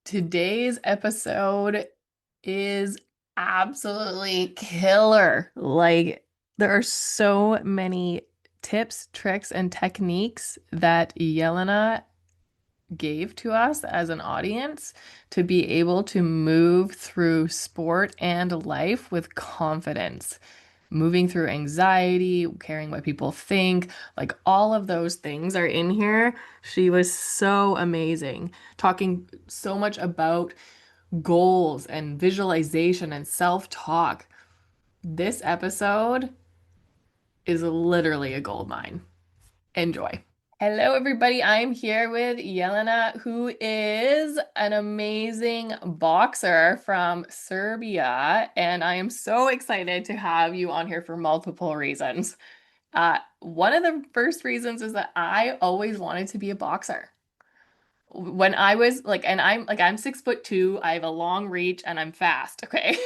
Today's episode is absolutely killer. Like, there are so many tips, tricks, and techniques that Jelena gave to us as an audience to be able to move through sport and life with confidence. Moving through anxiety, caring what people think, like all of those things are in here. She was so amazing, talking so much about goals and visualization and self-talk. This episode is literally a gold mine. Enjoy. Hello, everybody. I'm here with Jelena, who is an amazing boxer from Serbia, and I am so excited to have you on here for multiple reasons. One of the first reasons is that I always wanted to be a boxer. When I was like, and I'm 6'2", I have a long reach, and I'm fast. Okay.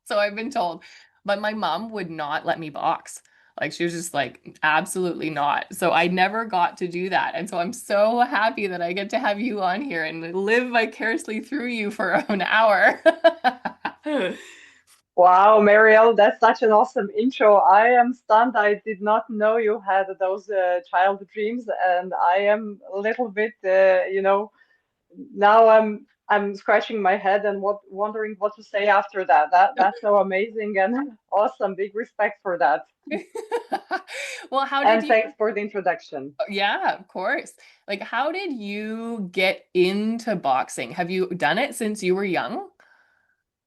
So I've been told, but my mom would not let me box. Like she was just like, absolutely not. So I never got to do that. And so I'm so happy that I get to have you on here and live vicariously through you for an hour. Wow, Marielle, that's such an awesome intro. I am stunned. I did not know you had those child dreams, and I am a little bit, now I'm scratching my head and wondering what to say after that. That's so amazing and awesome. Big respect for that. Well, how did And you? thanks for the introduction. Yeah, of course. Like, how did you get into boxing? Have you done it since you were young?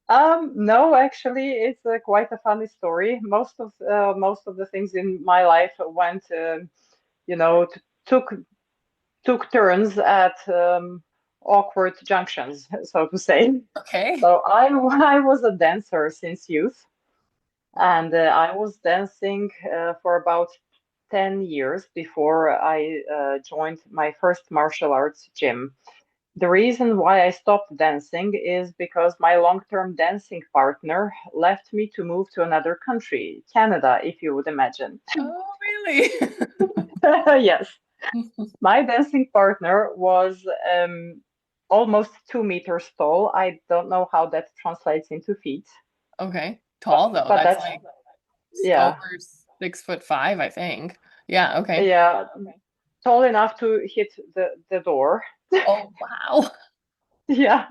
No, actually, it's quite a funny story. Most of the things in my life went, you know, t took turns at awkward junctions, so to say. Okay. So I was a dancer since youth, Wow. and I was dancing for about 10 years before I joined my first martial arts gym. The reason why I stopped dancing is because my long-term dancing partner left me to move to another country, Canada, if you would imagine. Oh, really? Yes. My dancing partner was almost 2 meters tall. I don't know how that translates into feet, Okay. but Tall though. but That's that's like over yeah, 6'5", I think. Yeah, okay. yeah, tall enough to hit the door. Oh, wow. Yeah,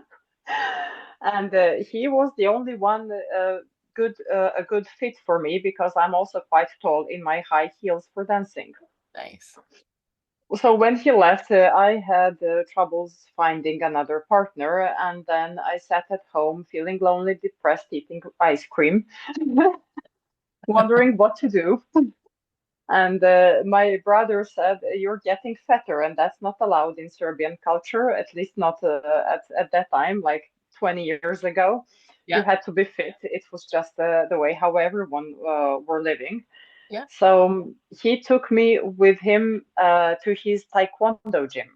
and he was the only one a good fit for me because I'm also quite tall in my high heels for dancing. Nice. So when he left, I had troubles finding another partner, and then I sat at home feeling lonely, depressed, eating ice cream, wondering what to do. And my brother said, "You're getting fatter, and that's not allowed in Serbian culture, at least not at that time, like 20 years ago. You Yeah. had to be fit. It was just the way how everyone were living." Yeah. So he took me with him to his taekwondo gym.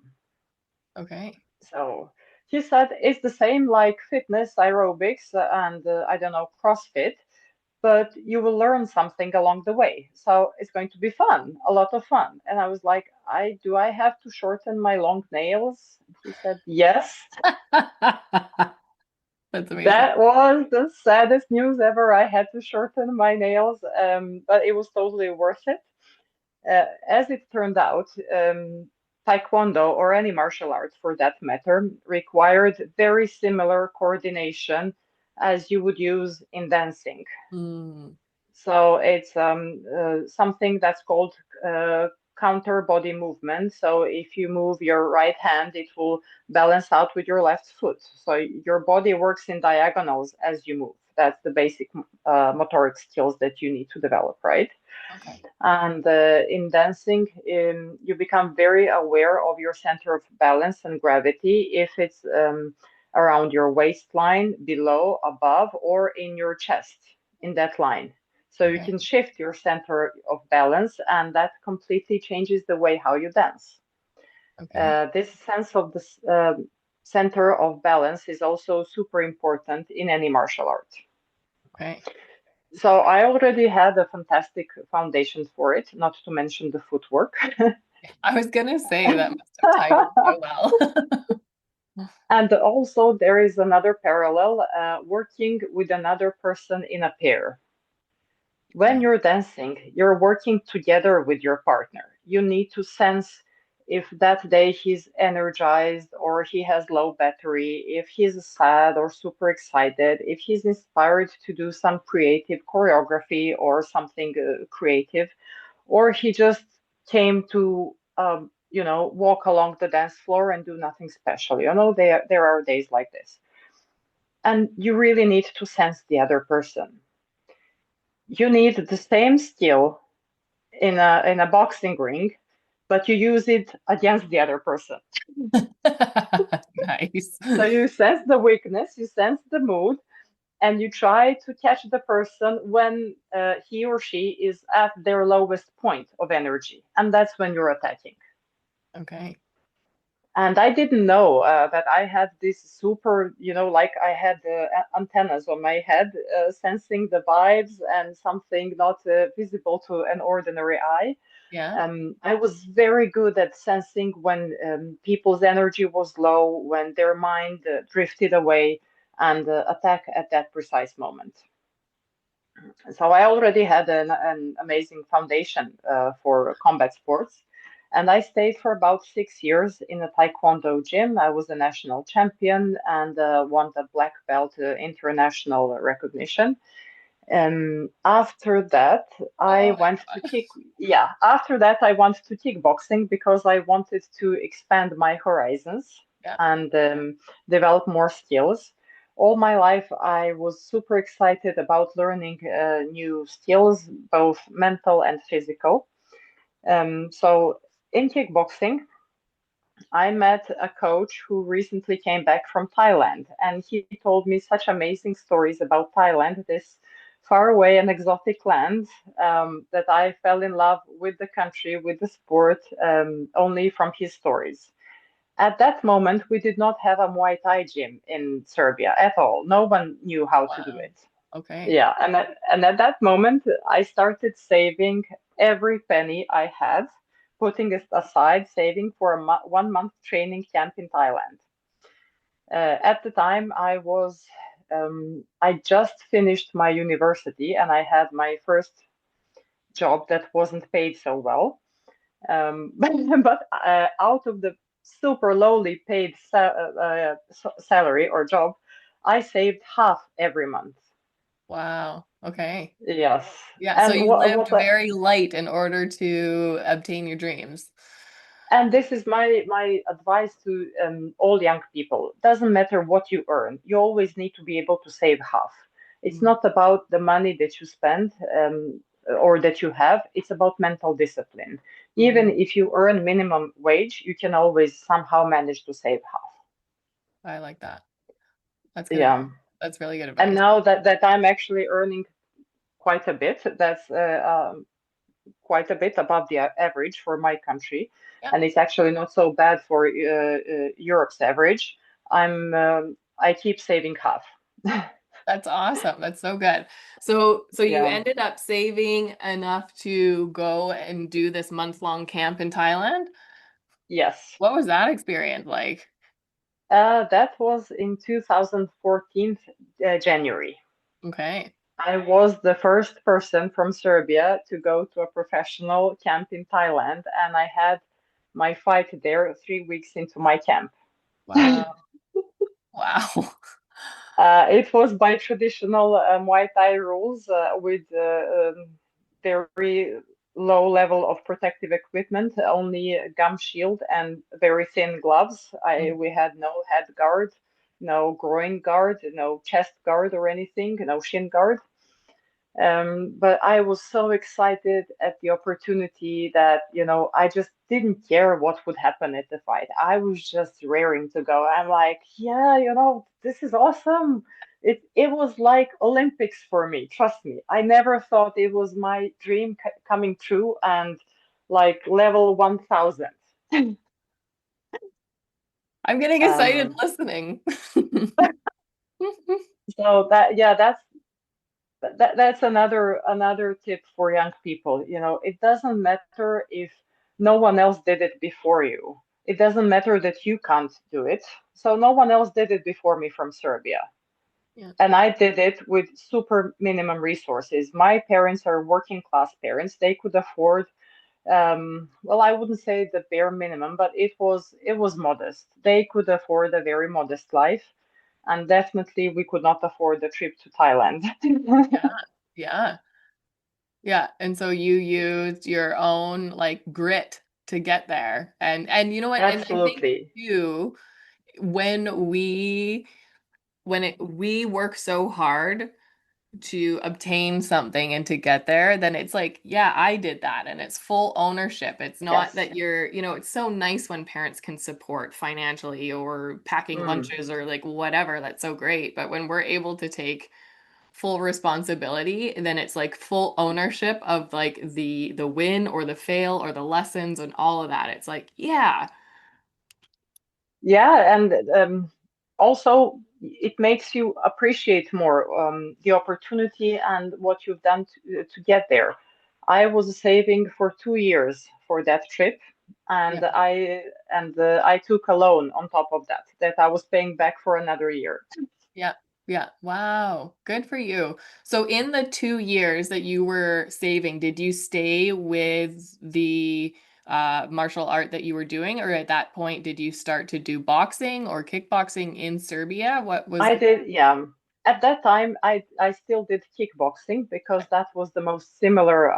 Okay. So he said it's the same like fitness, aerobics, and I don't know, CrossFit, but you will learn something along the way. So it's going to be fun, a lot of fun. And I was like, I have to shorten my long nails? He said, yes. That's amazing. That was the saddest news ever. I had to shorten my nails, but it was totally worth it. As it turned out, Taekwondo or any martial art for that matter required very similar coordination as you would use in dancing. Mm, So it's something that's called counter body movement. So if you move your right hand, it will balance out with your left foot. So your body works in diagonals as you move. That's the basic motoric skills that you need to develop, right? okay. And in dancing, you become very aware of your center of balance and gravity if it's around your waistline, below, above, or in your chest, in that line. So you Okay. can shift your center of balance, and that completely changes the way how you dance. Okay. This sense of the center of balance is also super important in any martial art. Okay. So I already had a fantastic foundation for it, not to mention the footwork. I was gonna say that must have tied in so well. And also, there is another parallel, working with another person in a pair. When Yeah. you're dancing, you're working together with your partner. You need to sense if that day he's energized or he has low battery, if he's sad or super excited, if he's inspired to do some creative choreography or something creative, or he just came to, walk along the dance floor and do nothing special. There are days like this. And you really need to sense the other person. You need the same skill in a boxing ring, but you use it against the other person. Nice. So you sense the weakness, you sense the mood, and you try to catch the person when he or she is at their lowest point of energy, and that's when you're attacking. Okay. And I didn't know that I had this super, like I had antennas on my head, sensing the vibes and something not visible to an ordinary eye. Yeah. I was very good at sensing when people's energy was low, when their mind drifted away, and attack at that precise moment. So I already had an amazing foundation for combat sports. And I stayed for about 6 years in a Taekwondo gym. I was a national champion and won the black belt international recognition. After that, I Oh my went to God. after that, I went to kickboxing because I wanted to expand my horizons Yeah. and develop more skills. All my life, I was super excited about learning new skills, both mental and physical. So in kickboxing, I met a coach who recently came back from Thailand, and he told me such amazing stories about Thailand, this faraway and exotic land, that I fell in love with the country, with the sport, only from his stories. At that moment, we did not have a Muay Thai gym in Serbia at all. No one knew how to do Wow. it. Okay. Yeah, and at that moment, I started saving every penny I had, putting it aside, saving for a 1 month training camp in Thailand. At the time, I just finished my university and I had my first job that wasn't paid so well. But out of the super lowly paid salary or job, I saved half every month. Wow. Okay. Yes. Yeah. So And you what, lived what I, very light in order to obtain your dreams. and this is my advice to all young people. Doesn't matter what you earn, you always need to be able to save half. It's Mm, not about the money that you spend or that you have. It's about mental discipline. Even mm, if you earn minimum wage, you can always somehow manage to save half. I like that. That's good advice. Yeah. That's really good And advice. now that I'm actually earning quite a bit, that's quite a bit above the average for my country, Yeah. and it's actually not so bad for Europe's average. I keep saving half. That's awesome. That's so good. So you Yeah. ended up saving enough to go and do this month-long camp in Thailand? Yes. What was that experience like? That was in 2014, January. Okay. I was the first person from Serbia to go to a professional camp in Thailand, and I had my fight there 3 weeks into my camp. Wow. Wow. It was by traditional Muay Thai rules with very low level of protective equipment, only a gum shield and very thin gloves. We had no head guard, no groin guard, no chest guard or anything, no shin guard. But I was so excited at the opportunity that, I just didn't care what would happen at the fight. I was just raring to go. I'm like, yeah, this is awesome. It was like Olympics for me. Trust me. I never thought it was my dream coming true and like level 1000. I'm getting excited Um, listening. so that's another tip for young people. It doesn't matter if no one else did it before you. It doesn't matter that you can't do it. So no one else did it before me from Serbia. Yeah. And I did it with super minimum resources. My parents are working class parents. They could afford, well, I wouldn't say the bare minimum, but it was modest. They could afford a very modest life, and definitely we could not afford the trip to Thailand. Yeah. Yeah. Yeah. And so you used your own like grit to get there. And you know what? And I think Absolutely. too, when we work so hard to obtain something and to get there, then it's like, yeah, I did that. And it's full ownership. It's not Yes. that it's so nice when parents can support financially or packing Mm. lunches or like whatever. That's so great. But when we're able to take full responsibility, then it's like full ownership of like the win or the fail or the lessons and all of that. It's like, yeah, Yeah, and also it makes you appreciate more the opportunity and what you've done to get there. I was saving for 2 years for that trip, yeah. and I took a loan on top of that I was paying back for another year. Yeah. Yeah. Wow. Good for you. So in the 2 years that you were saving, did you stay with the martial art that you were doing, or at that point did you start to do boxing or kickboxing in Serbia? What was I did, yeah. At that time, I still did kickboxing because right, that was the most similar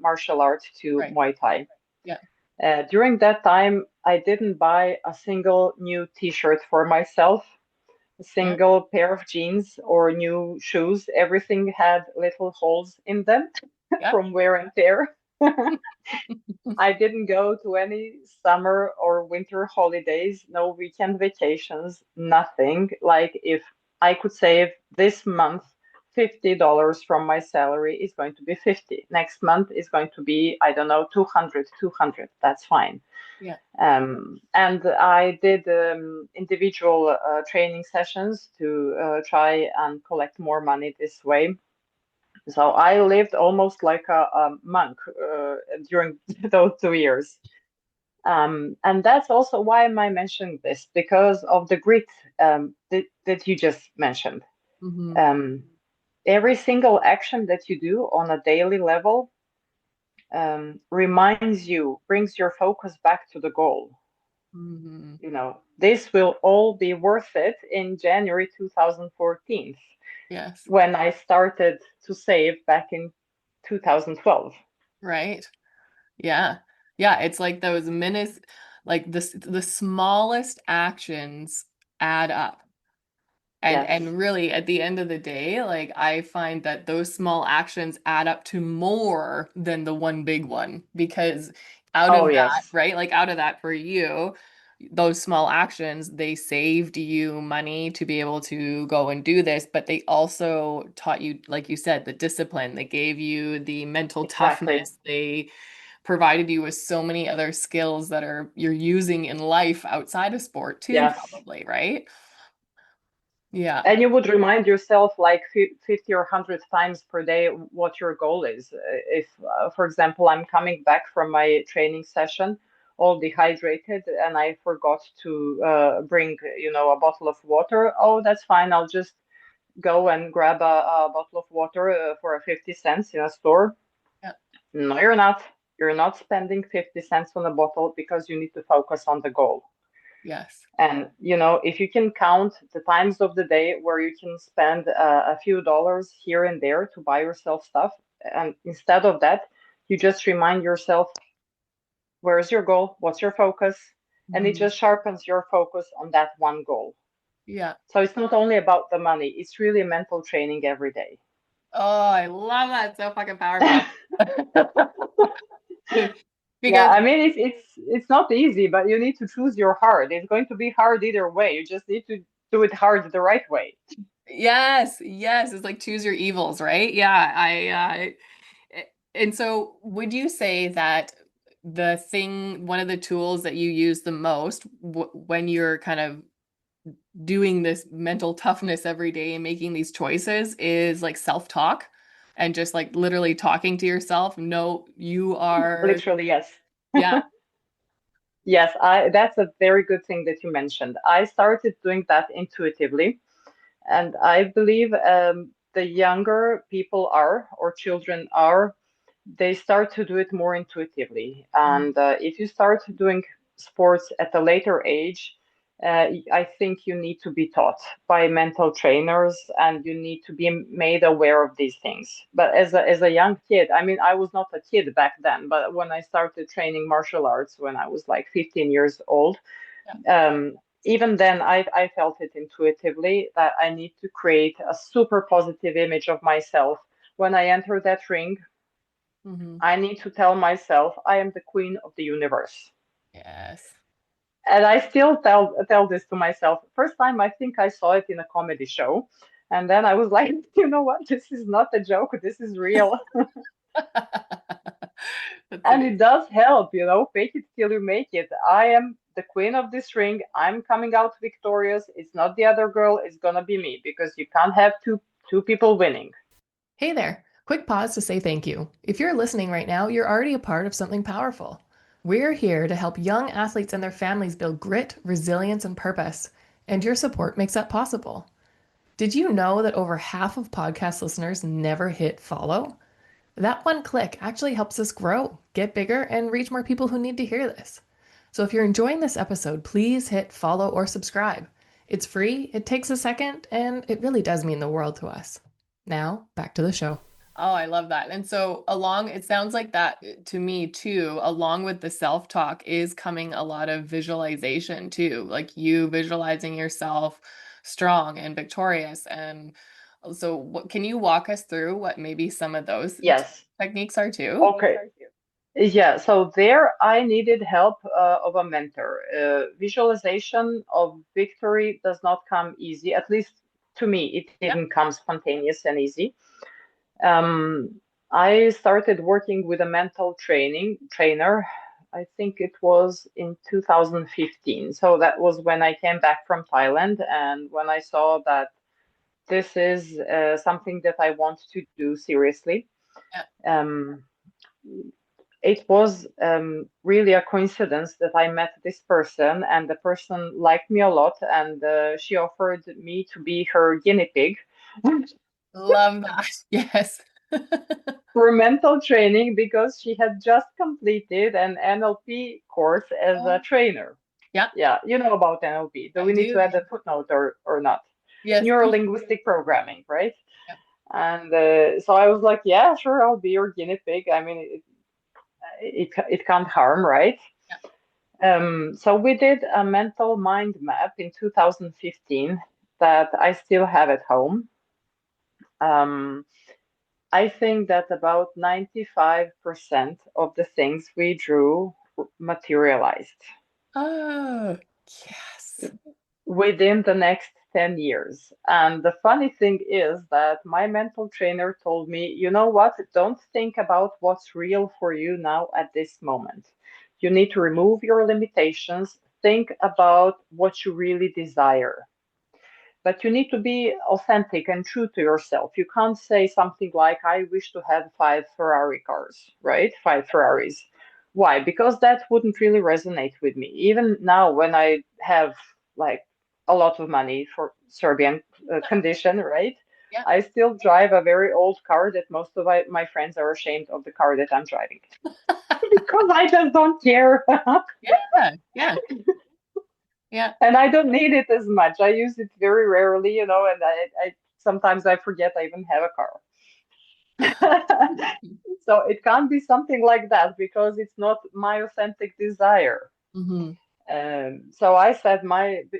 martial art to right. Muay Thai. Yeah. During that time, I didn't buy a single new t-shirt for myself, a Yeah. single pair of jeans or new shoes. Everything had little holes in them Yeah. from wear and tear. I didn't go to any summer or winter holidays, no weekend vacations, nothing. Like if I could save this month $50 from my salary is going to be 50. Next month is going to be, I don't know, 200, 200. That's fine. Yeah. And I did individual training sessions to try and collect more money this way. So I lived almost like a monk during those 2 years. And that's also why am I mentioning this, because of the grit that you just mentioned. Hmm. Um, every single action that you do on a daily level reminds you, brings your focus back to the goal. Hmm. This will all be worth it in January 2014 Yes. when I started to save back in 2012. Right. Yeah. Yeah. It's like those minutes, like the smallest actions add up. And Yes. really at the end of the day, like I find that those small actions add up to more than the one big one because out Oh, of that, yes. right? Like out of that for you, those small actions, they saved you money to be able to go and do this, but they also taught you, like you said, the discipline. They gave you the mental Exactly. toughness. They provided you with so many other skills that are you're using in life outside of sport too, Yes. probably, right? Yeah. And you would remind yourself like 50 or 100 times per day what your goal is. If, for example, I'm coming back from my training session all dehydrated and I forgot to bring, a bottle of water, oh, that's fine. I'll just go and grab a bottle of water for 50 cents in a store. Yeah. No, you're not. You're not spending 50 cents on a bottle because you need to focus on the goal. Yes. And if you can count the times of the day where you can spend a few dollars here and there to buy yourself stuff, and instead of that, you just remind yourself, where's your goal? What's your focus? And it Mhm. just sharpens your focus on that one goal. Yeah. So it's not only about the money, it's really mental training every day. Oh, I love that. It's so fucking powerful. Yeah, Because I mean it's not easy, but you need to choose your hard. It's going to be hard either way. You just need to do it hard the right way. yes, yes, it's like choose your evils, right? Yeah, and so would you say that one of the tools that you use the most w when you're kind of doing this mental toughness every day and making these choices is like self-talk and just like literally talking to yourself? No, you are, Literally, yes. yeah. Yes, that's a very good thing that you mentioned. I started doing that intuitively. And I believe the younger people are, or children are, they start to do it more intuitively. Mhm. And if you start doing sports at a later age, I think you need to be taught by mental trainers and you need to be made aware of these things. But as a young kid, I mean, I was not a kid back then, but when I started training martial arts when I was like 15 years old, Yeah. um, even then I felt it intuitively that I need to create a super positive image of myself. When I enter that ring, Hmm. I need to tell myself I am the queen of the universe. Yes. And I still tell this to myself. First time I think I saw it in a comedy show. And then I was like, you know what? This is not a joke. This is real. That's And it amazing. does help, fake it till you make it. I am the queen of this ring. I'm coming out victorious. It's not the other girl, it's gonna be me because you can't have two people winning. Hey there. Quick pause to say thank you. If you're listening right now, you're already a part of something powerful. We're here to help young athletes and their families build grit, resilience, and purpose, and your support makes that possible. Did you know that over half of podcast listeners never hit follow? That one click actually helps us grow, get bigger, and reach more people who need to hear this. So if you're enjoying this episode, please hit follow or subscribe. It's free, it takes a second, and it really does mean the world to us. Now, back to the show. Oh, I love that. And so it sounds like that to me too, along with the self-talk is coming a lot of visualization too, like you visualizing yourself strong and victorious. And so can you walk us through what maybe some of those Yes. techniques are too? Okay. Yeah, so there I needed help of a mentor. Visualization of victory does not come easy, at least to me, it Yeah. didn't come spontaneous and easy. Um, I started working with a mental training trainer. I think it was in 2015. So that was when I came back from Thailand and when I saw that this is something that I want to do seriously. Yeah. Um, it was really a coincidence that I met this person, and the person liked me a lot, and she offered me to be her guinea pig Love that. Yes. for mental training because she had just completed an NLP course as a Oh, trainer. yeah, Yeah, you know about NLP. Do I we need to do. add a footnote or not? Yes. Neuro-linguistic programming, right? Yeah. And so I was like, yeah, sure, I'll be your guinea pig. I mean, it can't harm, right? Yeah. So we did a mental mind map in 2015 that I still have at home. Um, I think that about 95% of the things we drew materialized Oh, yes. within the next 10 years. And the funny thing is that my mental trainer told me, you know what? Don't think about what's real for you now at this moment. You need to remove your limitations. Think about what you really desire. But you need to be authentic and true to yourself. You can't say something like, I wish to have five Ferrari cars, right? Five Ferraris. Why? Because that wouldn't really resonate with me. Even now, when I have like a lot of money for Serbian condition, right? Yeah. I still drive a very old car that most of my friends are ashamed of the car that I'm driving because I just don't care. Yeah. Yeah. Yeah. And I don't need it as much. I use it very rarely, and I sometimes I forget I even have a car. So it can't be something like that because it's not my authentic desire. Hmm. So I said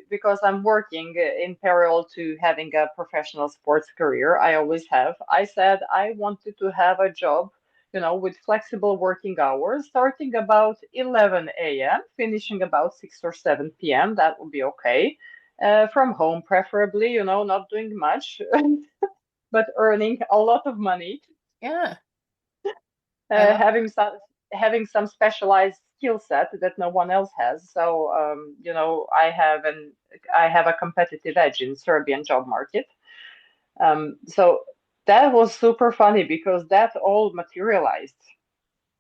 because I'm working in parallel to having a professional sports career, I always have. I said I wanted to have a job, with flexible working hours, starting about 11 a.m., finishing about 6 or 7 p.m. That would be okay. From home, preferably, not doing much, but earning a lot of money, Yeah. I love having some specialized skill set that no one else has. So I have a competitive edge in Serbian job market. So that was super funny because that all materialized.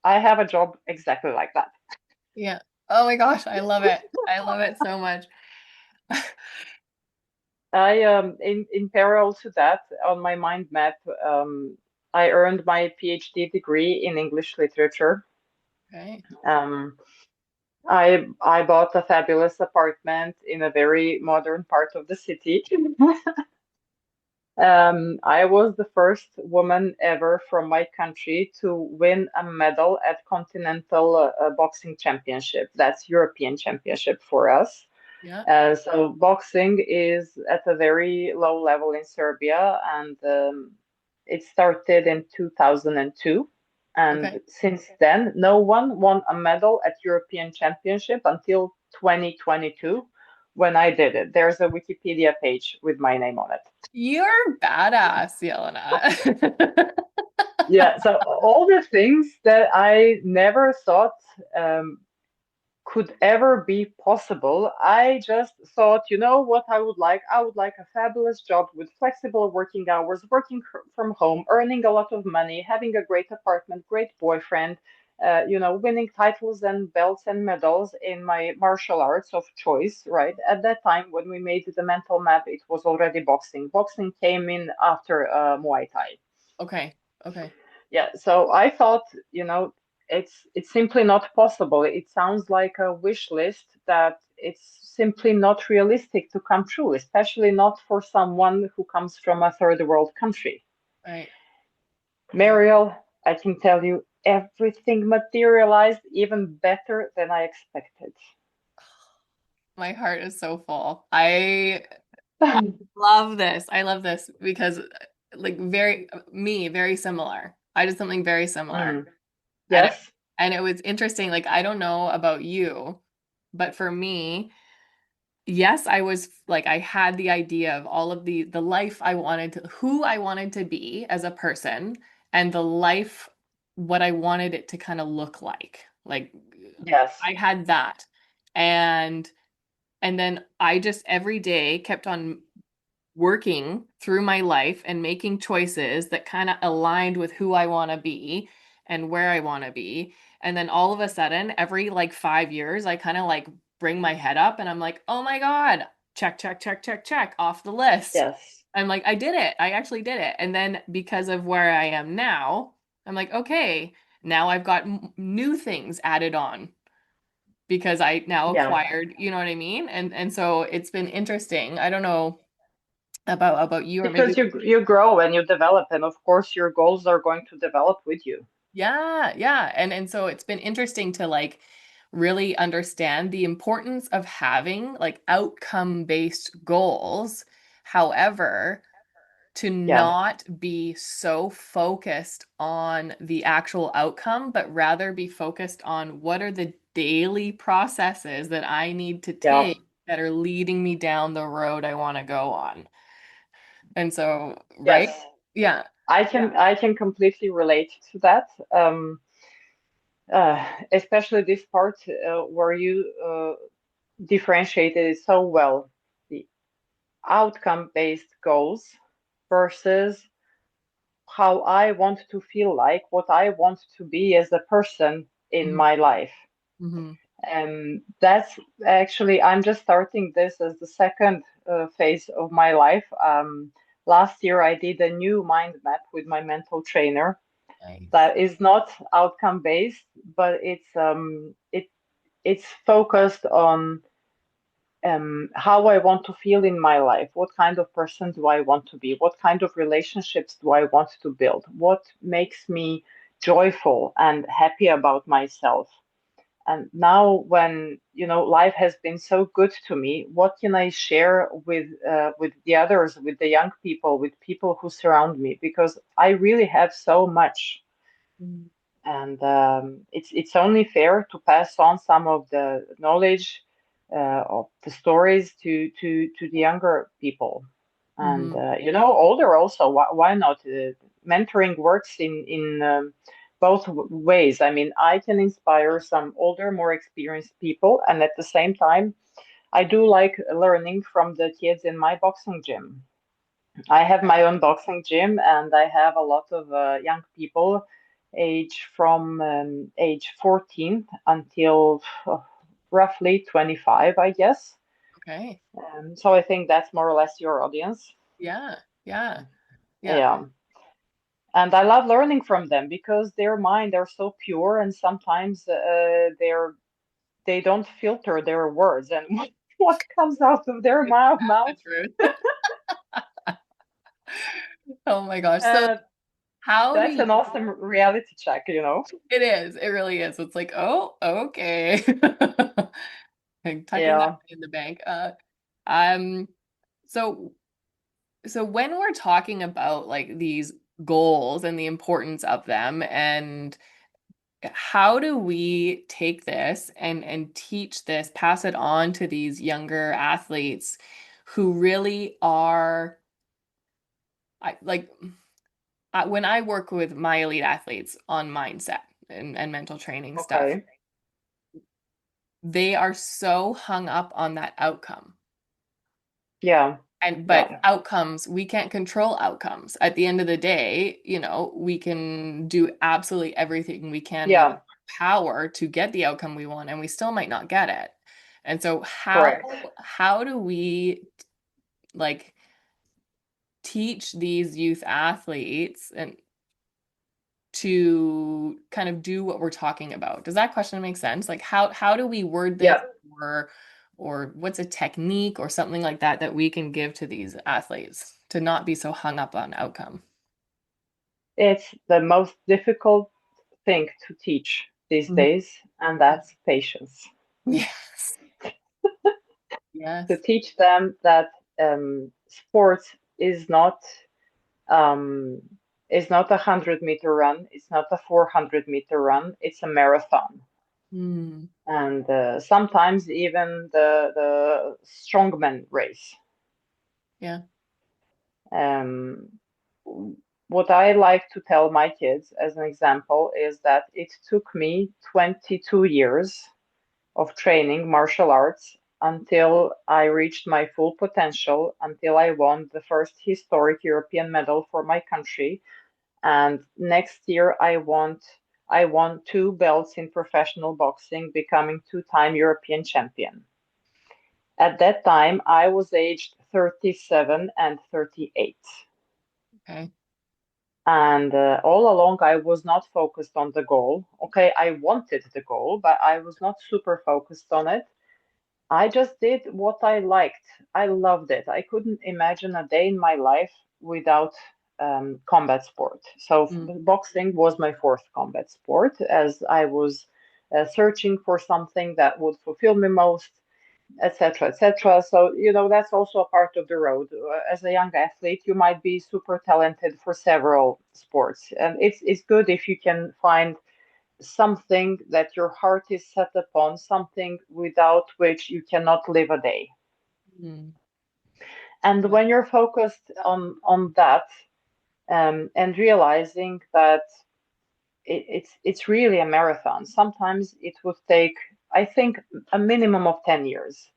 I have a job exactly like that. Yeah. Oh my gosh, I love it. I love it so much. I in parallel to that, on my mind map, I earned my PhD degree in English literature. Right. Um, I bought a fabulous apartment in a very modern part of the city. I was the first woman ever from my country to win a medal at Continental Boxing Championship. That's European Championship for us. Yeah. So boxing is at a very low level in Serbia, and it started in 2002. Okay. And since then, no one won a medal at European Championship until 2022, when I did it. There's a Wikipedia page with my name on it. You're badass, Jelena. Yeah, so all the things that I never thought um, could ever be possible. I just thought, you know what I would like? I would like a fabulous job with flexible working hours, working from home, earning a lot of money, having a great apartment, great boyfriend, winning titles and belts and medals in my martial arts of choice, right? At that time, when we made the mental map, it was already boxing. Boxing came in after Muay Thai. Okay. Okay. Yeah, so I thought, it's simply not possible. It sounds like a wish list that it's simply not realistic to come true, especially not for someone who comes from a third world country. Right. Yeah. Mariel, I can tell you everything materialized even better than I expected. My heart is so full. I love this. I love this because like very similar. I did something very similar. Mm, And it yes, and it was interesting. Like I don't know about you, but for me, yes, I was like I had the idea of all of the life I wanted to who I wanted to be as a person and the life what I wanted it to kind of look like. Like yes, I had that. And and then I just every day kept on working through my life and making choices that kind of aligned with who I want to be and where I want to be. And then all of a sudden, every like 5 years, I kind of like bring my head up and I'm like, oh my God, check, check, check, check, check off the list. yes, I'm like, I did it. I actually did it. And then because of where I am now, I'm like, okay, now I've got new things added on because I now yeah. acquired, you know what I mean? And so it's been interesting. I don't know about you or maybe Because you grow and you develop, and of course your goals are going to develop with you. yeah, yeah. And so it's been interesting to like really understand the importance of having like outcome-based goals. However, to Yeah, not be so focused on the actual outcome, but rather be focused on what are the daily processes that I need to yeah. take that are leading me down the road I want to go on. And so, Yes, right? Yeah. I can completely relate to that. Especially this part where you differentiated it so well, the outcome-based goals versus how I want to feel like, what I want to be as a person in Hmm. my life. Hmm. That's actually, I'm just starting this as the second phase of my life. Last year, I did a new mind map with my mental trainer Nice. that is not outcome based, but it's focused on how I want to feel in my life. What kind of person do I want to be? What kind of relationships do I want to build? What makes me joyful and happy about myself? And now, when life has been so good to me, what can I share with the others, with the young people, with people who surround me? Because I really have so much, Mhm. and it's only fair to pass on some of the knowledge of the stories to the younger people, and Mhm. older also. Why not? Mentoring works in both ways. I mean, I can inspire some older, more experienced people, and at the same time, I do like learning from the kids in my boxing gym. I have my own boxing gym, and I have a lot of young people, age from age 14 until roughly 25, I guess. Okay. So I think that's more or less your audience. Yeah. Yeah. Yeah. Yeah. And I love learning from them because their mind are so pure, and sometimes they don't filter their words and what comes out of their The mouth. truth. Oh my gosh. So Uh, how do that's you, an awesome reality check, you know? it is, it really is. It's like, oh, okay. Like tucking that Yeah. in the bank. Um, so so when we're talking about like these goals and the importance of them, and how do we take this and teach this, pass it on to these younger athletes who really are like when I work with my elite athletes on mindset and mental training stuff, Okay. they are so hung up on that outcome. Yeah. And but Yeah. outcomes, we can't control outcomes. At the end of the day, we can do absolutely everything we can within Yeah. our power to get the outcome we want, and we still might not get it. And so Correct. how do we like teach these youth athletes and to kind of do what we're talking about? Does that question make sense? Like how do we word this, Yeah. or what's a technique or something like that that we can give to these athletes to not be so hung up on outcome? It's the most difficult thing to teach these Mhm. days, and that's patience. Yes. To Yes. teach them that sports um, is not a 100-meter run. It's not a 400-meter run. It's a marathon. Mm. And sometimes even the strongman race. Yeah. Um, what I like to tell my kids as an example is that it took me 22 years of training martial arts until I reached my full potential, until I won the first historic European medal for my country. And next year I won two belts in professional boxing, becoming two-time European champion. At that time, I was aged 37 and 38. Okay. And all along, I was not focused on the goal. Okay, I wanted the goal, but I was not super focused on it. I just did what I liked. I loved it. I couldn't imagine a day in my life without combat sport. So Mm. boxing was my fourth combat sport, as I was searching for something that would fulfill me most, etc., etc. So, that's also a part of the road. As a young athlete, you might be super talented for several sports, and it's good if you can find something that your heart is set upon, something without which you cannot live a day. Mm. And Yeah. when you're focused on that, and realizing that it's really a marathon, sometimes it would take, I think, a minimum of 10 years.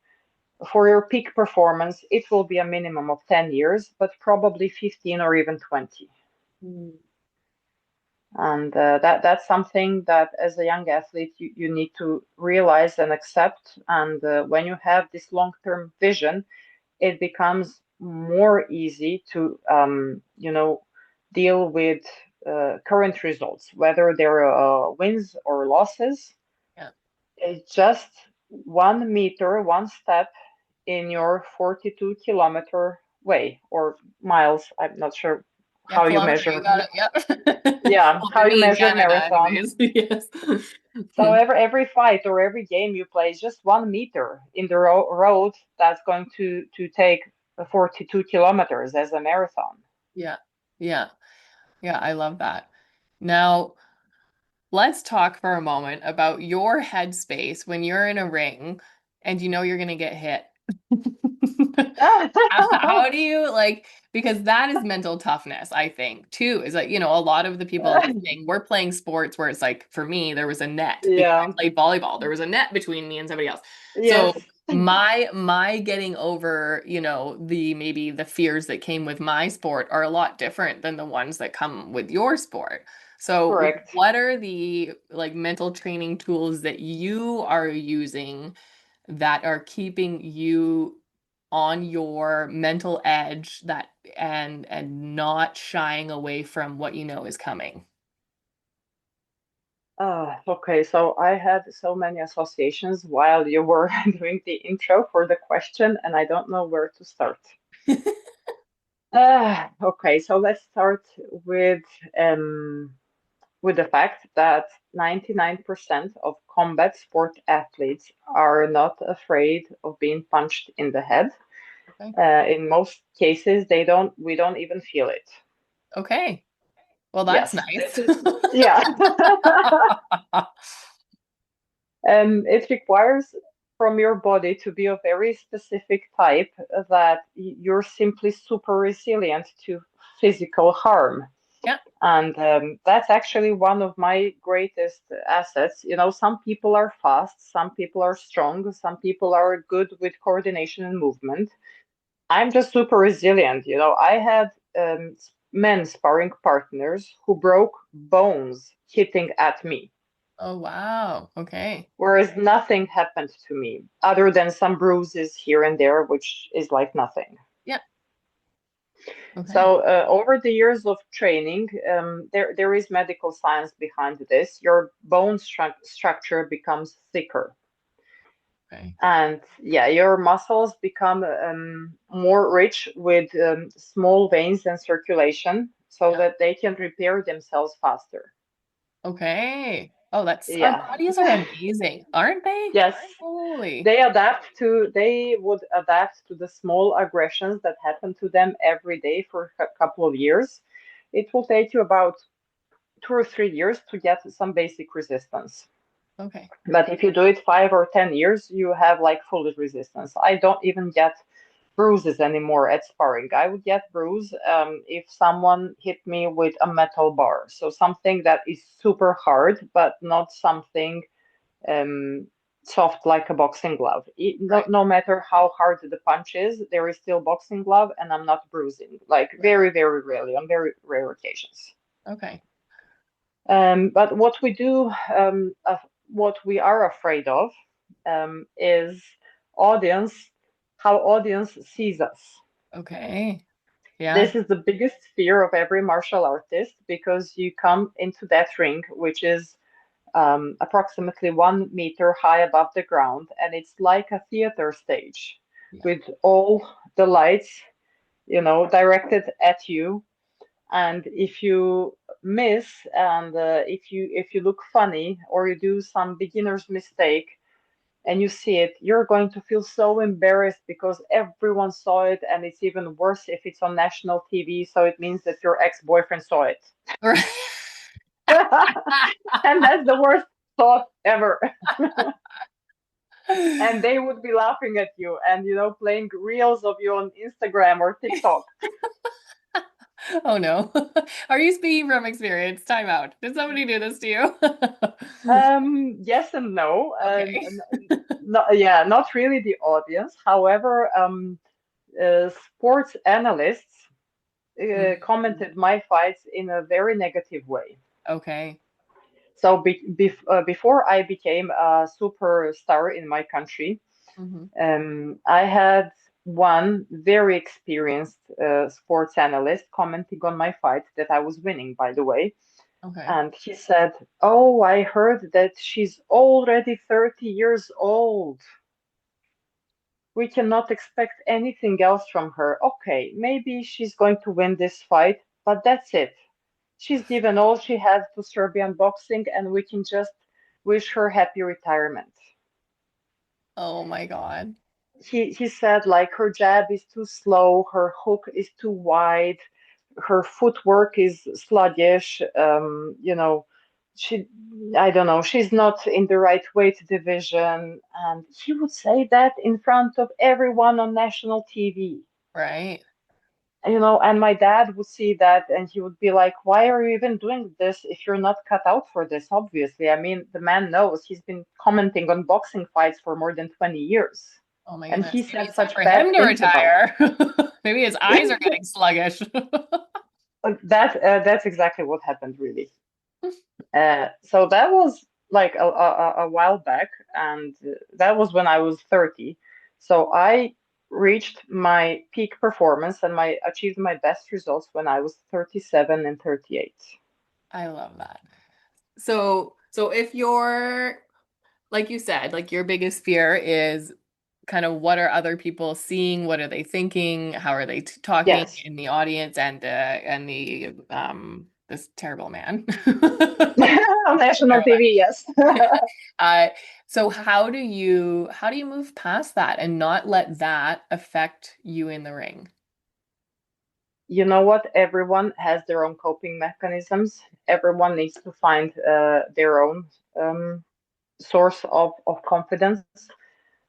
For your peak performance, it will be a minimum of 10 years, but probably 15 or even 20. Mm. And that's something that as a young athlete you need to realize and accept. And when you have this long-term vision, it becomes more easy to deal with current results, whether they're wins or losses. Yeah. It's just 1 meter, one step in your 42-kilometer way or miles. I'm not sure Yeah, how you kilometer, you measure. got it. Yep. Yeah, Well, how for you me in measure Canada, marathon. anyways. Yes. So every fight or every game you play is just 1 meter in the road that's going to take 42 kilometers as a marathon. Yeah. Yeah. Yeah, I love that. Now, let's talk for a moment about your headspace when you're in a ring and you know you're going to get hit. How do you like, because that is mental toughness, I think, too, is that, a lot of the people listening, we're playing sports where it's like, for me, there was a net because I Yeah. played volleyball. There was a net between me and somebody else. So Yes. my getting over, the maybe the fears that came with my sport are a lot different than the ones that come with your sport. So Correct. what are the like mental training tools that you are using that are keeping you on your mental edge that and not shying away from what you know is coming? Okay, so I had so many associations while you were doing the intro for the question, and I don't know where to start. Okay, so let's start with um, with the fact that 99% of combat sport athletes are not afraid of being punched in the head. Okay. In most cases, we don't even feel it. Okay. Well, that's Yes, this nice. is, yeah. It requires from your body to be a very specific type that you're simply super resilient to physical harm. Yeah. And that's actually one of my greatest assets. You know, some people are fast, some people are strong, some people are good with coordination and movement. I'm just super resilient. You know, I had men sparring partners who broke bones hitting at me, Oh, wow. Okay. whereas nothing happened to me other than some bruises here and there, which is like nothing. Yeah. Okay. So over the years of training, there is medical science behind this. Your bone structure becomes thicker, Okay. and yeah, your muscles become more rich with small veins and circulation, so Yeah. that they can repair themselves faster. Okay. Oh, that's our Yeah. bodies are amazing, aren't they? Yes. Holy. They would adapt to the small aggressions that happen to them every day for a couple of years. It will take you about 2 or 3 years to get some basic resistance. Okay. But if you do it 5 or 10 years, you have like full resistance. I don't even get bruises anymore at sparring. I would get bruise if someone hit me with a metal bar. So something that is super hard, but not something um, soft like a boxing glove. No, Right. no matter how hard the punch is, there is still boxing glove, and I'm not bruising. Like Right. very, very rarely, on very rare occasions. Okay. But what we are afraid of is audience, how audience sees us. Okay. Yeah. This is the biggest fear of every martial artist because you come into that ring, which is approximately 1 meter high above the ground, and it's like a theater stage Yeah. with all the lights, directed at you. And if you miss, and if you look funny or you do some beginner's mistake and you see it, you're going to feel so embarrassed because everyone saw it, and it's even worse if it's on national TV. So it means that your ex-boyfriend saw it. Right. And that's the worst thought ever. And they would be laughing at you and playing reels of you on Instagram or TikTok. Oh no. Are you speaking from experience? Time out. Did somebody do this to you? Yes and no. Okay. Yeah, not really the audience. However, sports analysts Mm. commented my fights in a very negative way. Okay. So before I became a superstar in my country, Hmm. I had one very experienced sports analyst commenting on my fight that I was winning, by the way. Okay. And he said, "Oh, I heard that she's already 30 years old. We cannot expect anything else from her. Okay, maybe she's going to win this fight, but that's it. She's given all she has to Serbian boxing, and we can just wish her happy retirement." Oh my God. He said like her jab is too slow, her hook is too wide, her footwork is sluggish. She, I don't know, she's not in the right weight division, and he would say that in front of everyone on national TV. Right. And my dad would see that and he would be like, "Why are you even doing this if you're not cut out for this?" Obviously, I mean, the man knows, he's been commenting on boxing fights for more than 20 years. Oh my And he goodness. Maybe said it's time such for bad him to things about retire. Maybe his eyes are getting sluggish. that's exactly what happened, really. So that was like a while back, and that was when I was 30. So I reached my peak performance and my achieved my best results when I was 37 and 38. I love that. So if you're, like you said, like your biggest fear is kind of what are other people seeing? What are they thinking? How are they talking Yes. in the audience and the this terrible man. On national Terrible TV, yes. man. So how do you move past that and not let that affect you in the ring? You know what? Everyone has their own coping mechanisms. Everyone needs to find their own um, source of confidence.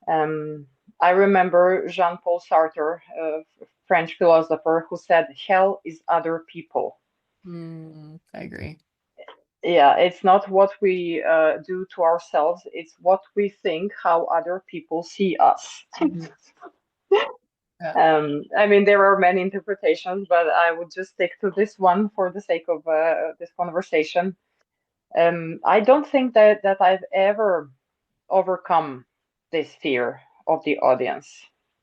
Um, I remember Jean-Paul Sartre, a French philosopher, who said, "Hell is other people." I agree. Yeah, it's not what we do to ourselves, it's what we think, how other people see us. Mhm. Yeah. I mean, there are many interpretations, but I would just stick to this one for the sake of this conversation. I don't think that I've ever overcome this fear of the audience.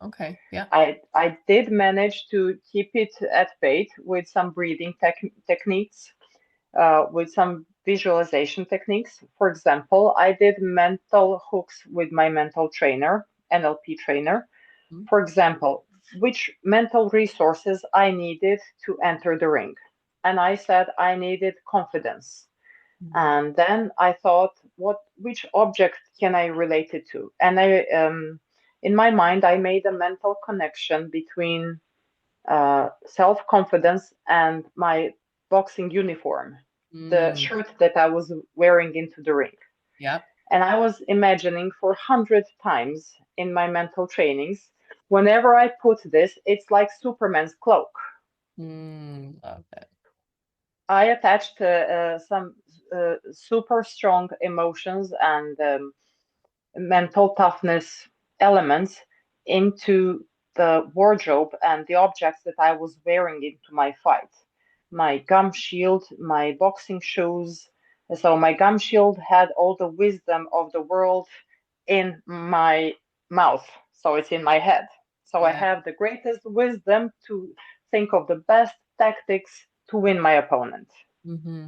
Okay. Yeah. I did manage to keep it at bay with some breathing techniques, with some visualization techniques. For example, I did mental hooks with my mental trainer, NLP trainer. For example, which mental resources I needed to enter the ring. And I said I needed confidence. Mhm. And then I thought, which object can I relate it to? And in my mind, I made a mental connection between self-confidence and my boxing uniform, the Mm. shirt that I was wearing into the ring. Yep. And I was imagining for 100 times in my mental trainings, whenever I put this, it's like Superman's cloak. Love it. I attached some super strong emotions and mental toughness elements into the wardrobe and the objects that I was wearing into my fight. My gum shield, my boxing shoes. So my gum shield had all the wisdom of the world in my mouth. So it's in my head. So I Yeah. have the greatest wisdom to think of the best tactics to win my opponent. Mm-hmm.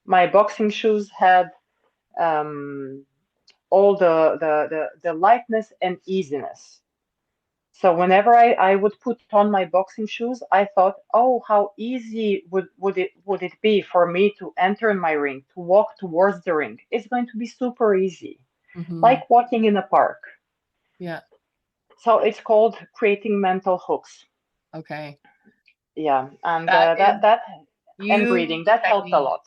My boxing shoes had um, all the lightness and easiness. So whenever I would put on my boxing shoes, I thought, oh, how easy would it be for me to enter in my ring, to walk towards the ring? It's going to be super easy, Mm-hmm. like walking in a park. Yeah. So it's called creating mental hooks. Okay. Yeah, and That is that and huge breathing that helped a technique. lot.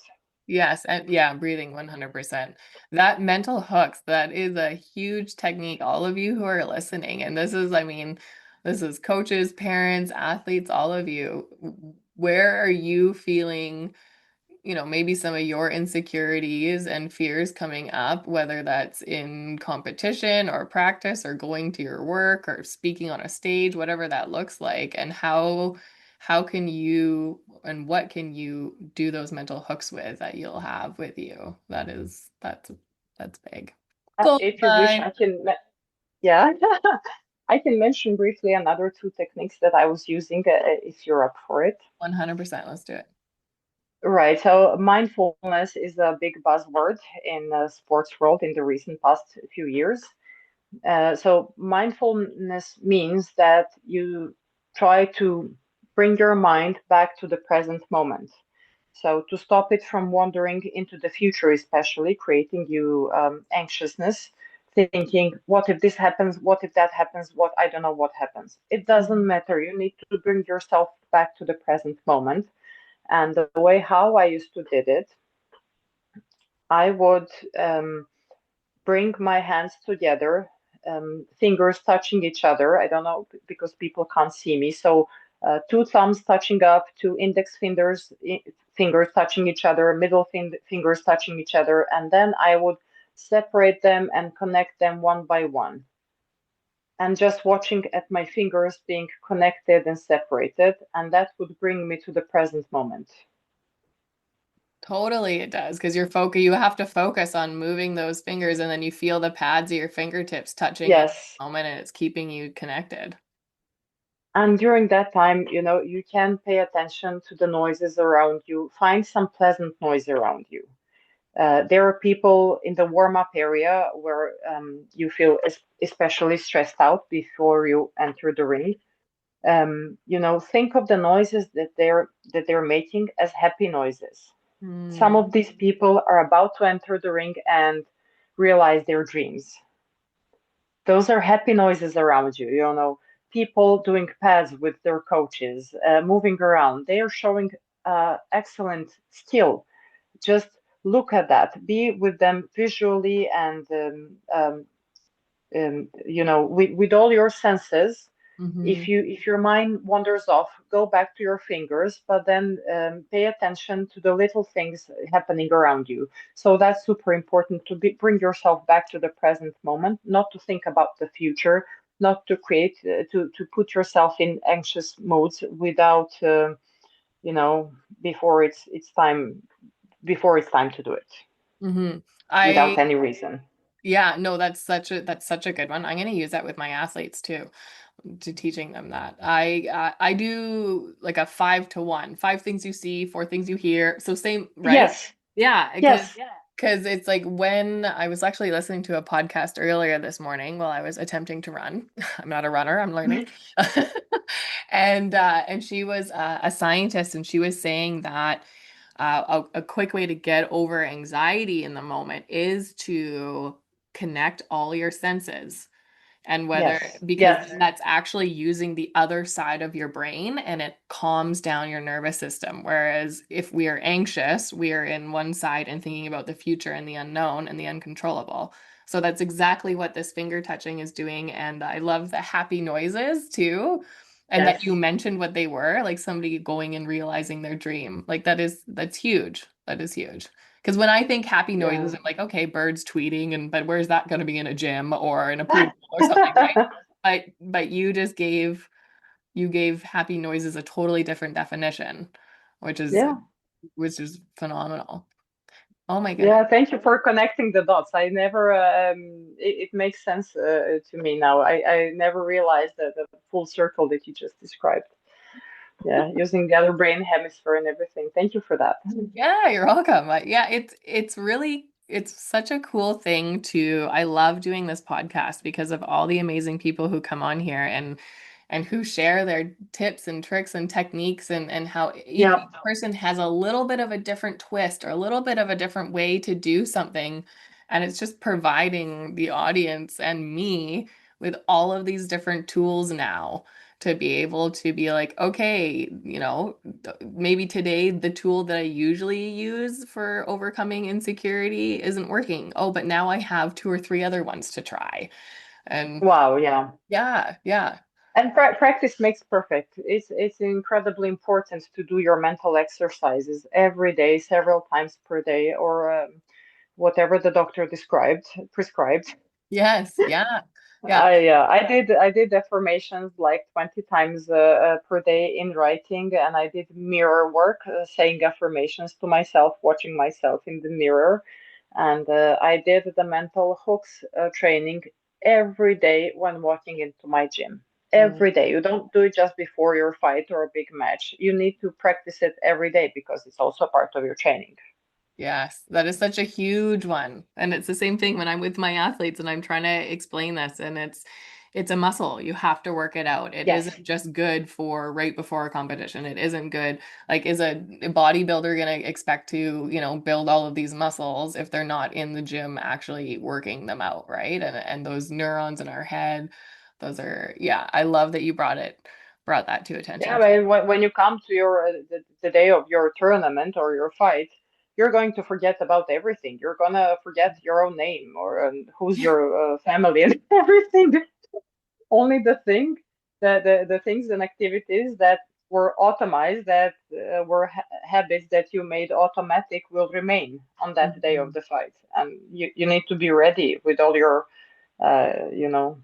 Yes, and yeah, breathing 100%. That mental hooks, that is a huge technique. All of you who are listening, and this is, I mean, this is coaches, parents, athletes, all of you. Where are you feeling, maybe some of your insecurities and fears coming up, whether that's in competition or practice or going to your work or speaking on a stage, whatever that looks like, and how can you and what can you do those mental hooks with that you'll have with you? That's big. If you wish, Goldmine. yeah, I can mention briefly another two techniques that I was using if you're up for it. 100%. Let's do it. Right. So mindfulness is a big buzzword in the sports world in the recent past few years. So mindfulness means that you try to bring your mind back to the present moment. So to stop it from wandering into the future, especially creating you anxiousness, thinking, what if this happens? What if that happens? What I don't know what happens. It doesn't Mhm. matter. You need to bring yourself back to the present moment. And the way how I used to did it, I would bring my hands together, fingers touching each other. I don't know because people can't see me. So two thumbs touching up, two index fingers touching each other, fingers touching each other, and then I would separate them and connect them one by one. And just watching at my fingers being connected and separated, and that would bring me to the present moment. Totally it does because you have to focus on moving those fingers and then you feel the pads of your fingertips touching at Yes. the moment and it's keeping you connected. And during that time, you can pay attention to the noises around you. Find some pleasant noise around you. There are people in the warm-up area where you feel especially stressed out before you enter the ring. Think of the noises that they're making as happy noises. Some Hmm. of these people are about to enter the ring and realize their dreams. Those are happy noises around you. People doing pads with their coaches, moving around. They are showing excellent skill. Just look at that. Be with them visually and with all your senses. Hmm. If your mind wanders off, go back to your fingers, but then pay attention to the little things happening around you. So that's super important to bring yourself back to the present moment, not to think about the future, not to create to put yourself in anxious moods without you know before it's time to do it Hmm. without I any reason. Yeah, no, that's such a good one. I'm going to use that with my athletes too, to teaching them that. I do like a 5 to 1, 5 things you see, 4 things you hear. So same, right? Yes, Yeah, because yes. because it's like when I was actually listening to a podcast earlier this morning while I was attempting to run. I'm not a runner, I'm learning. And she was a scientist and she was saying that a quick way to get over anxiety in the moment is to connect all your senses and whether Yes, because yes, that's actually using the other side of your brain and it calms down your nervous system. Whereas if we are anxious, we are in one side and thinking about the future and the unknown and the uncontrollable. So that's exactly what this finger touching is doing. And I love the happy noises too. And that you yes, mentioned what they were, like somebody going and realizing their dream. Like that's huge. That is huge. Because when I think happy yeah. noises, I'm like, okay, birds tweeting, and but where's that going to be in a gym or in a pool or something, right? But you gave happy noises a totally different definition, which is Yeah, which is phenomenal. Oh my goodness. yeah. Thank you for connecting the dots. I never, it makes sense to me now. I never realized the full circle that you just described. Yeah, using the other brain hemisphere and everything. Thank you for that. Yeah, you're welcome. Yeah, it's such a cool thing to I love doing this podcast because of all the amazing people who come on here and who share their tips and tricks and techniques and how each Yeah. person has a little bit of a different twist or a little bit of a different way to do something. And it's just providing the audience and me with all of these different tools now to be able to be like, okay, maybe today the tool that I usually use for overcoming insecurity isn't working. Oh, but now I have 2 or 3 other ones to try. And Wow. Yeah. yeah, yeah. And practice makes perfect. It's incredibly important to do your mental exercises every day, several times per day, or whatever the doctor prescribed. Yes, yeah. Yeah. I did affirmations like 20 times per day in writing, and I did mirror work, saying affirmations to myself, watching myself in the mirror, and I did the mental hooks training every day when walking into my gym. Mm. Every day. You don't do it just before your fight or a big match. You need to practice it every day because it's also part of your training. Yes, that is such a huge one. And it's the same thing when I'm with my athletes and I'm trying to explain this and it's a muscle. You have to work it out. It Yes. isn't just good for right before a competition. It isn't good. Like is a bodybuilder going to expect to, build all of these muscles if they're not in the gym actually working them out, right? And those neurons in our head, those are yeah, I love that you brought that to Yeah, attention too. but when you come to the day of your tournament or your fight, you're going to forget about everything. You're gonna forget your own name or who's your family and everything. Only the things and activities that were automized, that were habits that you made automatic will remain on that day of Mhm. the fight. And you need to be ready with all your, uh, you know,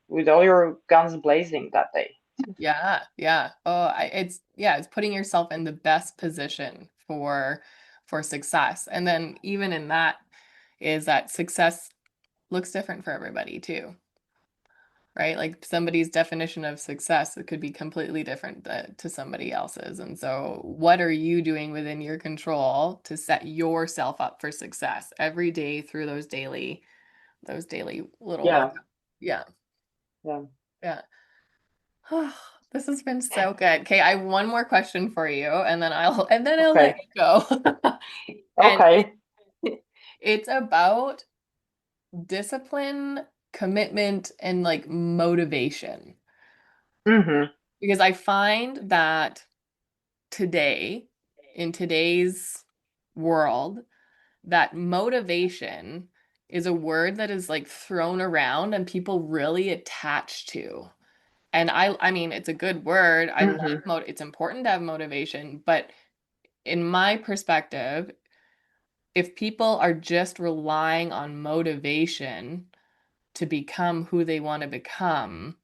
with all your guns blazing that day. Yeah, yeah. Oh, it's putting yourself in the best position for success. And then even in that is that success looks different for everybody too, right? Like somebody's definition of success, it could be completely different to somebody else's. And so, what are you doing within your control to set yourself up for success every day through those daily little work? Yeah, Yeah, yeah. yeah. This has been so good. Okay, I have one more question for you, and then I'll let Okay. you go. And Okay. it's about discipline, commitment, and like motivation. Mm-hmm. Because I find that today, in today's world, that motivation is a word that is like thrown around and people really attach to. And I mean, it's a good word. I like Mm-hmm. it's important to have motivation, but in my perspective, if people are just relying on motivation to become who they want to become,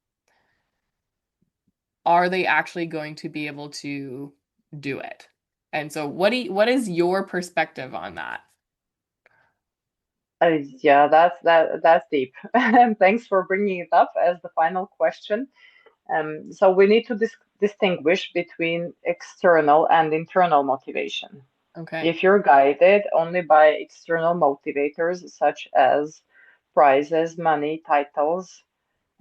are they actually going to be able to do it? And so what is your perspective on that? Yeah, that's deep. And thanks for bringing it up as the final question. So we need to distinguish between external and internal motivation. Okay. If you're guided only by external motivators such as prizes, money, titles,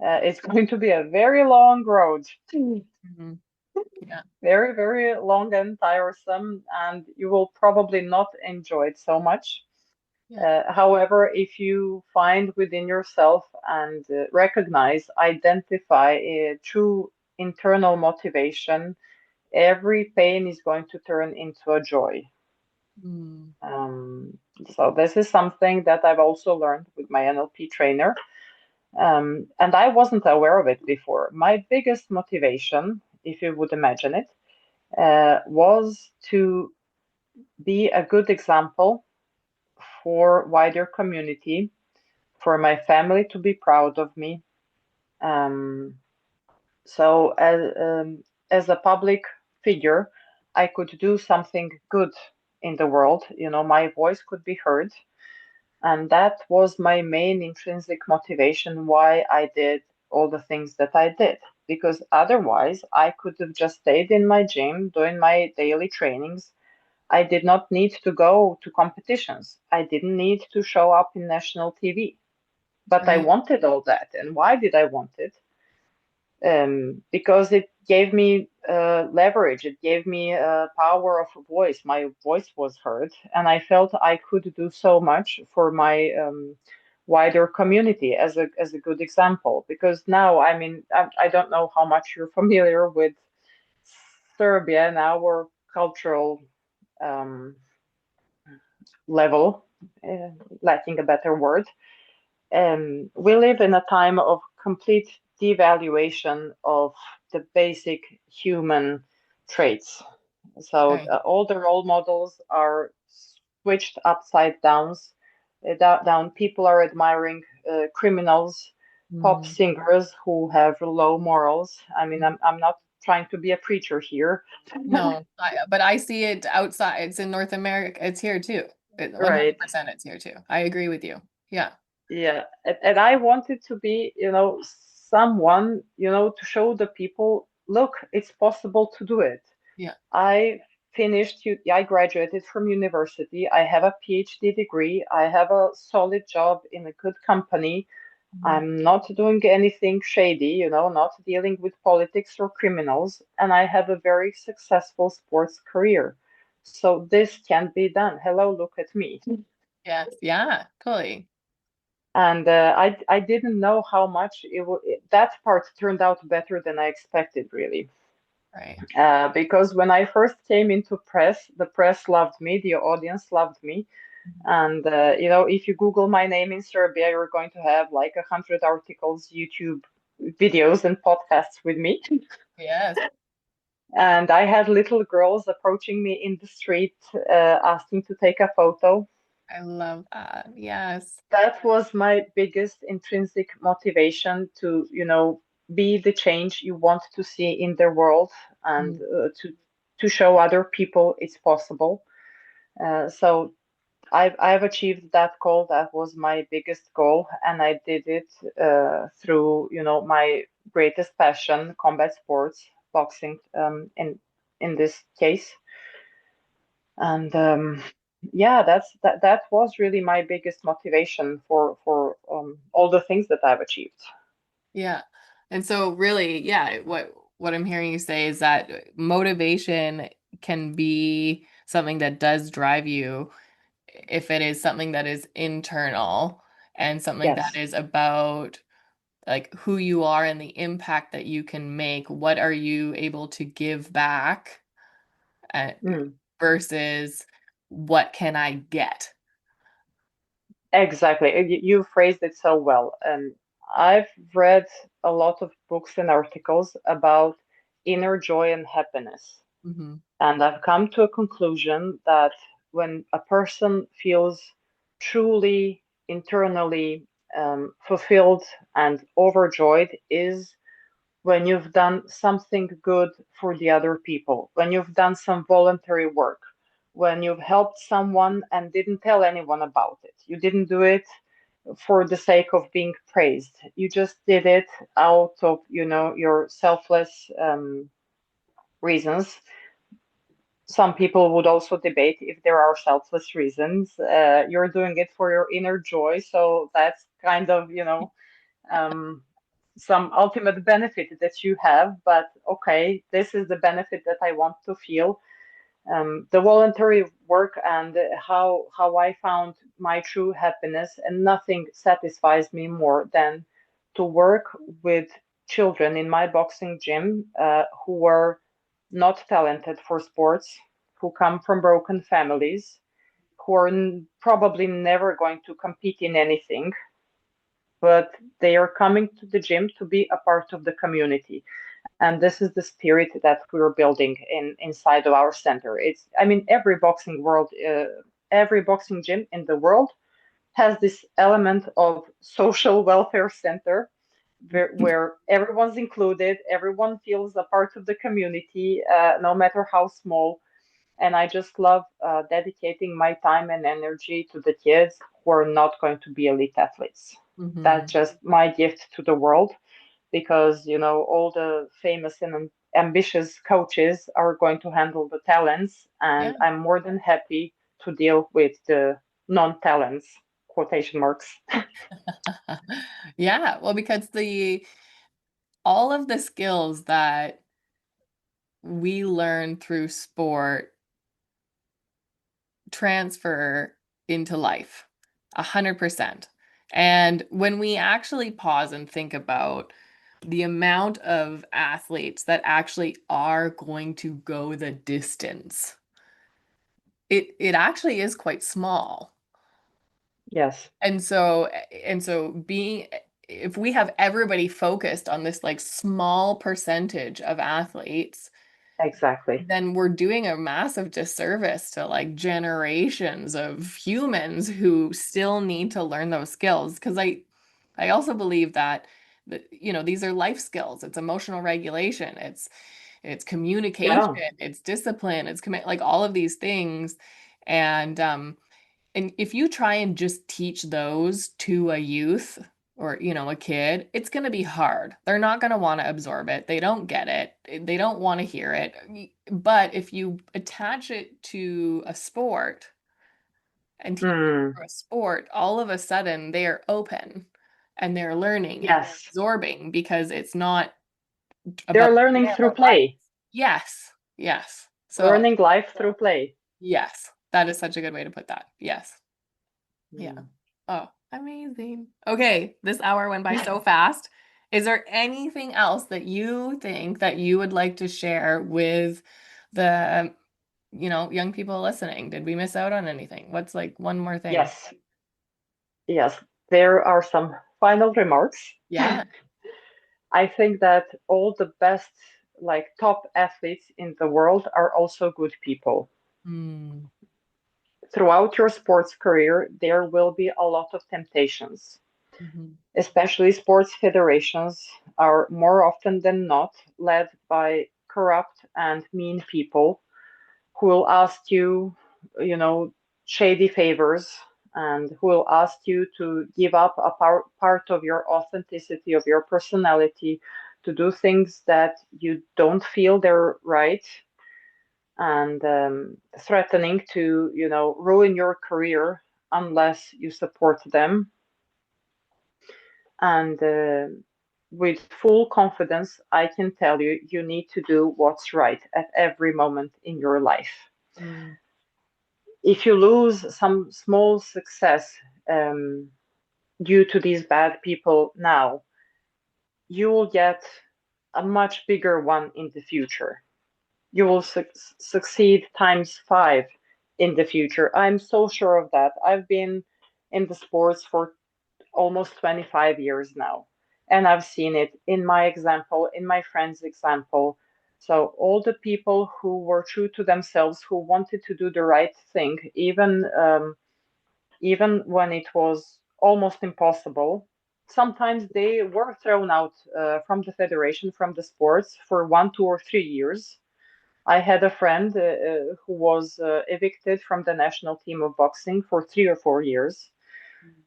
it's going to be a very long road. Mhm. Yeah. Very, very long and tiresome, and you will probably not enjoy it so much. Yeah. However, if you find within yourself and recognize, identify a true internal motivation, every pain is going to turn into a joy. Mm. Um, so this is something that I've also learned with my NLP trainer. And I wasn't aware of it before. My biggest motivation, if you would imagine it, was to be a good example for wider community, for my family to be proud of me. Um, so as a public figure, I could do something good in the world. You know, my voice could be heard. And that was my main intrinsic motivation why I did all the things that I did. Because otherwise, I could have just stayed in my gym doing my daily trainings. I did not need to go to competitions. I didn't need to show up in national TV. But I Right. wanted all that. And why did I want it? Because it gave me leverage, it gave me power of voice. My voice was heard, and I felt I could do so much for my wider community as a good example. Because now, I mean, I don't know how much you're familiar with Serbia and our cultural um, level, uh, lacking a better word. We live in a time of complete devaluation of the basic human traits. So Okay. all the role models are switched upside downs, down. People are admiring criminals, pop Mm. singers who have low morals. I mean, I'm not trying to be a preacher here. No, but I see it outside. It's in North America. It's here too. Right. 100% it's here too. I agree with you. Yeah. Yeah, and I wanted to be, someone, to show the people, look, it's possible to do it. Yeah. I I graduated from university. I have a PhD degree. I have a solid job in a good company. Mhm. I'm not doing anything shady, not dealing with politics or criminals, and I have a very successful sports career. So this can be done. Hello, look at me. Yes. Yeah. Totally. And I didn't know how much that part turned out better than I expected, really. Right. Because when I first came into press, the press loved me, the audience loved me. And, if you Google my name in Serbia, you're going to have like 100 articles, YouTube videos, and podcasts with me. Yes. And I had little girls approaching me in the street, asking to take a photo. I love that. Yes. That was my biggest intrinsic motivation to, be the change you want to see in the world and Mm. to show other people it's possible. So I've achieved that goal. That was my biggest goal, and I did it through, my greatest passion, combat sports, boxing, in this case. And yeah, that was really my biggest motivation for all the things that I've achieved. Yeah. And so really, yeah, what I'm hearing you say is that motivation can be something that does drive you if it is something that is internal and something that Yes. is about like who you are and the impact that you can make. What are you able to give back uh, Mm. versus what can I get? Exactly. You phrased it so well. I've read a lot of books and articles about inner joy and happiness. Hmm. And I've come to a conclusion that when a person feels truly internally fulfilled and overjoyed is when you've done something good for the other people, when you've done some voluntary work, when you've helped someone and didn't tell anyone about it. You didn't do it for the sake of being praised. You just did it out of, your selfless reasons. Some people would also debate if there are selfless reasons. You're doing it for your inner joy, so that's kind of, um, some ultimate benefit that you have. But okay, this is the benefit that I want to feel. The voluntary work and how I found my true happiness, and nothing satisfies me more than to work with children in my boxing gym who were not talented for sports, who come from broken families, who are probably never going to compete in anything, but they are coming to the gym to be a part of the community. And this is the spirit that we're building inside of our center. I mean, every boxing gym in the world has this element of social welfare center where everyone's included, everyone feels a part of the community, no matter how small. And I just love dedicating my time and energy to the kids who are not going to be elite athletes. That's Hmm. just my gift to the world, because all the famous and ambitious coaches are going to handle the talents, Yeah. and I'm more than happy to deal with the non-talents, quotation marks. Yeah, well, because the all of the skills that we learn through sport transfer into life 100%. And when we actually pause and think about the amount of athletes that actually are going to go the distance, it actually is quite small. Yes, And so being if we have everybody focused on this like small percentage of athletes, exactly. then we're doing a massive disservice to like generations of humans who still need to learn those skills. Because I also believe that these are life skills. It's emotional regulation, it's communication, Yeah. it's discipline, it's commit like all of these things. And if you try and just teach those to a youth or, a kid, it's going to be hard. They're not going to want to absorb it. They don't get it. They don't want to hear it. But if you attach it to a sport and teach it Mm, through a sport, all of a sudden they're open and they're learning and they're yes. absorbing because it's not They're about learning them through or life. play, Yes. Yes. So, learning life through play. yes, that is such a good way to put that. Yes. Yeah. Mm. Oh, amazing. Okay, this hour went by so fast. Is there anything else that you think that you would like to share with the, young people listening? Did we miss out on anything? What's like one more thing? Yes, yes. There are some final remarks. Yeah. I think that all the best, like top athletes in the world, are also good people. Mm, Throughout your sports career, there will be a lot of temptations. mhm, Especially sports federations are more often than not led by corrupt and mean people who will ask you shady favors, and who will ask you to give up a part of your authenticity, of your personality, to do things that you don't feel they're right, and threatening to, ruin your career unless you support them. And with full confidence, I can tell you, you need to do what's right at every moment in your life. Mm. If you lose some small success um, due to these bad people now, you will get a much bigger one in the future. You will succeed times five in the future. I'm so sure of that. I've been in the sports for almost 25 years now, and I've seen it in my example, in my friend's example. So, all the people who were true to themselves, who wanted to do the right thing, even when it was almost impossible. Sometimes they were thrown out from the federation, from the sports for 1, 2, or 3 years. I had a friend who was evicted from the national team of boxing for 3 or 4 years.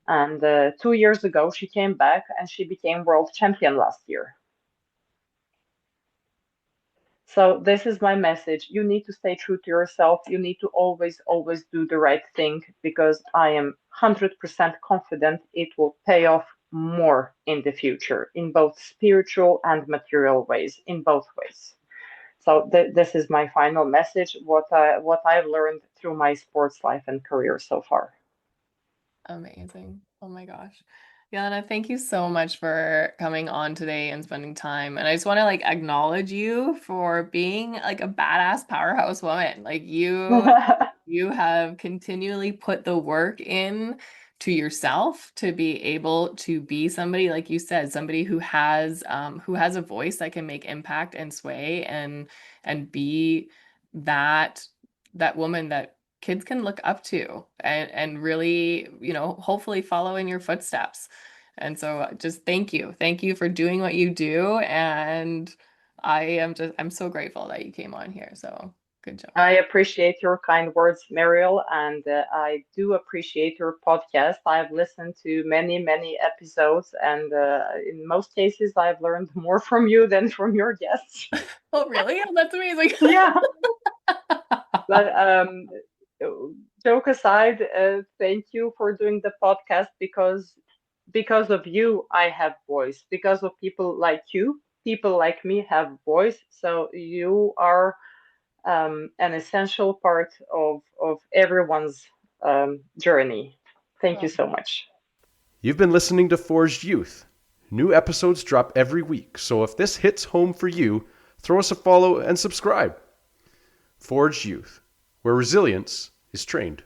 And 2 years ago, she came back and she became world champion last year. So this is my message. You need to stay true to yourself. You need to always, always do the right thing, because I am 100% confident it will pay off more in the future in both spiritual and material ways, in both ways. So this is my final message, what I've learned through my sports life and career so far. Amazing. Oh my gosh. Jelena, thank you so much for coming on today and spending time. And I just want to like acknowledge you for being like a badass powerhouse woman. Like you have continually put the work in to yourself to be able to be somebody, like you said, somebody who has a voice that can make impact and sway and be that that woman that kids can look up to and really, hopefully follow in your footsteps. And so just thank you. Thank you for doing what you do. And I'm so grateful that you came on here. So good job. I appreciate your kind words, Mariel, and I do appreciate your podcast. I've listened to many, many episodes, and in most cases, I've learned more from you than from your guests. Oh, really? Oh, that's amazing. Yeah, but joke aside, thank you for doing the podcast, because of you, I have voice. Because of people like you, people like me have voice. So you are an essential part of everyone's journey. Thank you Oh, so much. You've been listening to Forged Youth. New episodes drop every week, so if this hits home for you, throw us a follow and subscribe. Forged Youth, where resilience is trained.